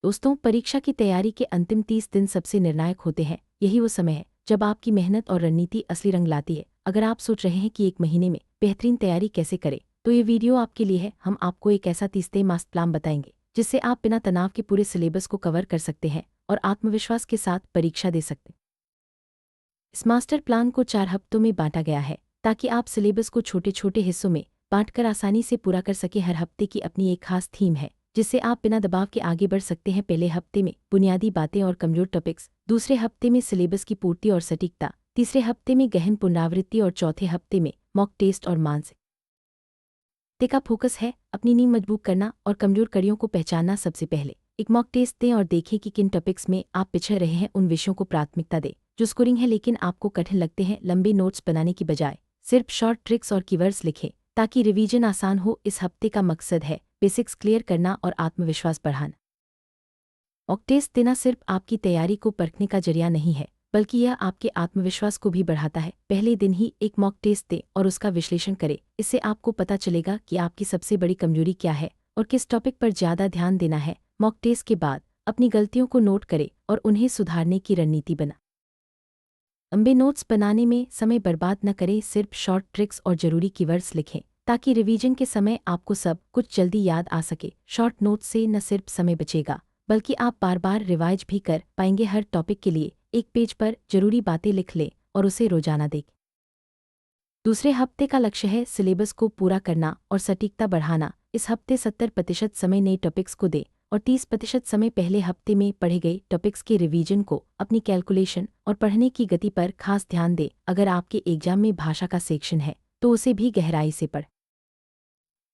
दोस्तों, परीक्षा की तैयारी के अंतिम 30 दिन सबसे निर्णायक होते हैं। यही वो समय है जब आपकी मेहनत और रणनीति असली रंग लाती है। अगर आप सोच रहे हैं कि एक महीने में बेहतरीन तैयारी कैसे करें, तो ये वीडियो आपके लिए है। हम आपको एक ऐसा 30 मास्टर प्लान बताएंगे जिससे आप बिना तनाव के पूरे सिलेबस को कवर कर सकते हैं और आत्मविश्वास के साथ परीक्षा दे सकते हैं। इस मास्टर प्लान को 4 हफ्तों में बांटा गया है ताकि आप सिलेबस को छोटे छोटे हिस्सों में बांटकर आसानी से पूरा कर सके। हर हफ्ते की अपनी एक खास थीम है जिससे आप बिना दबाव के आगे बढ़ सकते हैं। पहले हफ्ते में बुनियादी बातें और कमजोर टॉपिक्स, दूसरे हफ्ते में सिलेबस की पूर्ति और सटीकता, तीसरे हफ्ते में गहन पुनरावृत्ति और चौथे हफ्ते में मॉक टेस्ट और मानसिक का फोकस है अपनी नींव मजबूत करना और कमजोर कड़ियों को पहचानना। सबसे पहले एक मॉक टेस्ट दें और देखें कि किन टॉपिक्स में आप पिछड़ रहे हैं। उन विषयों को प्राथमिकता दें जो स्कोरिंग है लेकिन आपको कठिन लगते हैं। लंबे नोट्स बनाने की बजाय सिर्फ शॉर्ट ट्रिक्स और कीवर्ड्स लिखें ताकि रिवीजन आसान हो। इस हफ्ते का मकसद है बेसिक्स क्लियर करना और आत्मविश्वास बढ़ाना। मॉक टेस्ट देना सिर्फ आपकी तैयारी को परखने का जरिया नहीं है, बल्कि यह आपके आत्मविश्वास को भी बढ़ाता है। पहले दिन ही एक मॉक टेस्ट दें और उसका विश्लेषण करें। इससे आपको पता चलेगा कि आपकी सबसे बड़ी कमजोरी क्या है और किस टॉपिक पर ज़्यादा ध्यान देना है। मॉक टेस्ट के बाद अपनी गलतियों को नोट करें और उन्हें सुधारने की रणनीति बना। लंबे नोट्स बनाने में समय बर्बाद न करें, सिर्फ शॉर्ट ट्रिक्स और जरूरी कीवर्ड्स लिखें ताकि रिवीजन के समय आपको सब कुछ जल्दी याद आ सके। शॉर्ट नोट्स से न सिर्फ समय बचेगा बल्कि आप बार बार रिवाइज भी कर पाएंगे। हर टॉपिक के लिए एक पेज पर जरूरी बातें लिख लें और उसे रोजाना देखें। दूसरे हफ्ते का लक्ष्य है सिलेबस को पूरा करना और सटीकता बढ़ाना। इस हफ्ते 70% समय नए टॉपिक्स को दें और 30% समय पहले हफ्ते में पढ़े गए टॉपिक्स के रिवीजन को। अपनी कैलकुलेशन और पढ़ने की गति पर खास ध्यान दें। अगर आपके एग्जाम में भाषा का सेक्शन है तो उसे भी गहराई से पढ़।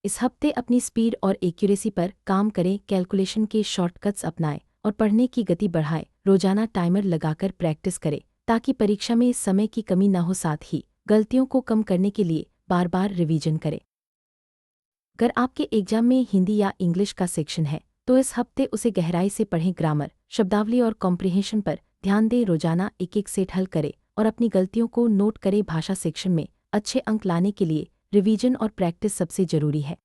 इस हफ्ते अपनी स्पीड और एक्यूरेसी पर काम करें, कैलकुलेशन के शॉर्टकट्स अपनाएं और पढ़ने की गति बढ़ाएं। रोजाना टाइमर लगाकर प्रैक्टिस करें ताकि परीक्षा में समय की कमी न हो। साथ ही गलतियों को कम करने के लिए बार बार रिवीजन करें। अगर आपके एग्जाम में हिंदी या इंग्लिश का सेक्शन है तो इस हफ्ते उसे गहराई से पढ़ें। ग्रामर, शब्दावली और कॉम्प्रिहेंशन पर ध्यान दें। रोजाना एक एक सेट हल करें और अपनी गलतियों को नोट करें। भाषा सेक्शन में अच्छे अंक लाने के लिए रिवीजन और प्रैक्टिस सबसे जरूरी है।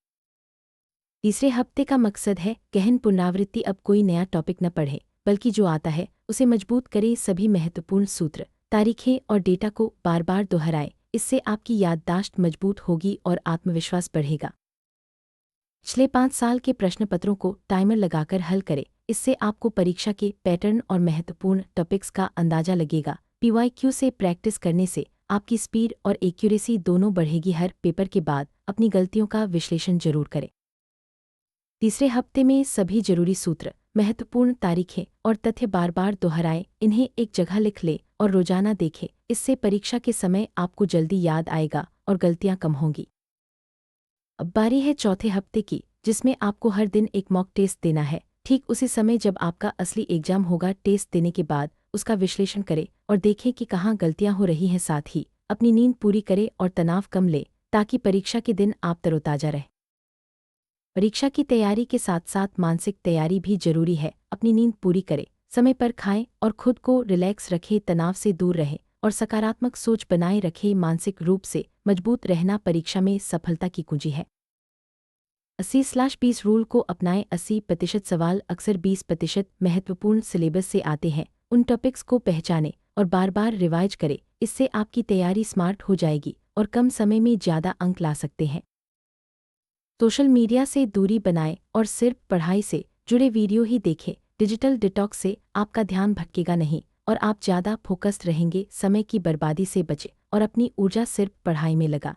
तीसरे हफ्ते का मकसद है गहन पुनरावृत्ति। अब कोई नया टॉपिक न पढ़े बल्कि जो आता है उसे मजबूत करें। सभी महत्वपूर्ण सूत्र, तारीखें और डेटा को बार बार दोहराएं। इससे आपकी याददाश्त मजबूत होगी और आत्मविश्वास बढ़ेगा। पिछले 5 साल के प्रश्न पत्रों को टाइमर लगाकर हल करें। इससे आपको परीक्षा के पैटर्न और महत्वपूर्ण टॉपिक्स का अंदाजा लगेगा। PYQ से प्रैक्टिस करने से आपकी स्पीड और एक्यूरेसी दोनों बढ़ेगी। हर पेपर के बाद अपनी गलतियों का विश्लेषण जरूर करें। तीसरे हफ्ते में सभी जरूरी सूत्र, महत्वपूर्ण तारीखें और तथ्य बार बार दोहराएं। इन्हें एक जगह लिख लें और रोजाना देखें। इससे परीक्षा के समय आपको जल्दी याद आएगा और गलतियां कम होंगी। अब बारी है चौथे हफ्ते की, जिसमें आपको हर दिन एक मॉक टेस्ट देना है, ठीक उसी समय जब आपका असली एग्जाम होगा। टेस्ट देने के बाद उसका विश्लेषण करें और देखें कि कहाँ गलतियां हो रही हैं। साथ ही अपनी नींद पूरी करें और तनाव कम लें ताकि परीक्षा के दिन आप तरोताजा रहें। परीक्षा की तैयारी के साथ साथ मानसिक तैयारी भी जरूरी है। अपनी नींद पूरी करें, समय पर खाएं और खुद को रिलैक्स रखें। तनाव से दूर रहें और सकारात्मक सोच बनाए रखें। मानसिक रूप से मजबूत रहना परीक्षा में सफलता की कुंजी है। 80/20 रूल को अपनाएं। 80% सवाल अक्सर 20% महत्वपूर्ण सिलेबस से आते हैं। उन टॉपिक्स को पहचानें और बार बार रिवाइज करें। इससे आपकी तैयारी स्मार्ट हो जाएगी और कम समय में ज़्यादा अंक ला सकते हैं। सोशल मीडिया से दूरी बनाएं और सिर्फ पढ़ाई से जुड़े वीडियो ही देखें। डिजिटल डिटॉक्स से आपका ध्यान भटकेगा नहीं और आप ज़्यादा फोकस्ड रहेंगे। समय की बर्बादी से बचें और अपनी ऊर्जा सिर्फ पढ़ाई में लगा।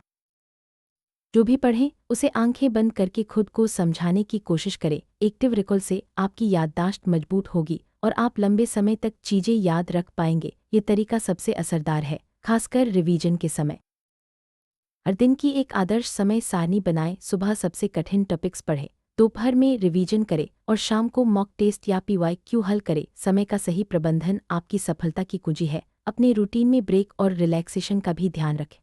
जो भी पढ़ें उसे आंखें बंद करके खुद को समझाने की कोशिश करें। एक्टिव रिकॉल से आपकी याददाश्त मजबूत होगी और आप लंबे समय तक चीज़ें याद रख पाएंगे। ये तरीका सबसे असरदार है, खासकर रिवीजन के समय। हर दिन की एक आदर्श समय सारणी बनाएं। सुबह सबसे कठिन टॉपिक्स पढ़ें, दोपहर में रिवीजन करें और शाम को मॉक टेस्ट या PYQ हल करें। समय का सही प्रबंधन आपकी सफलता की कुंजी है। अपने रूटीन में ब्रेक और रिलैक्सेशन का भी ध्यान रखें।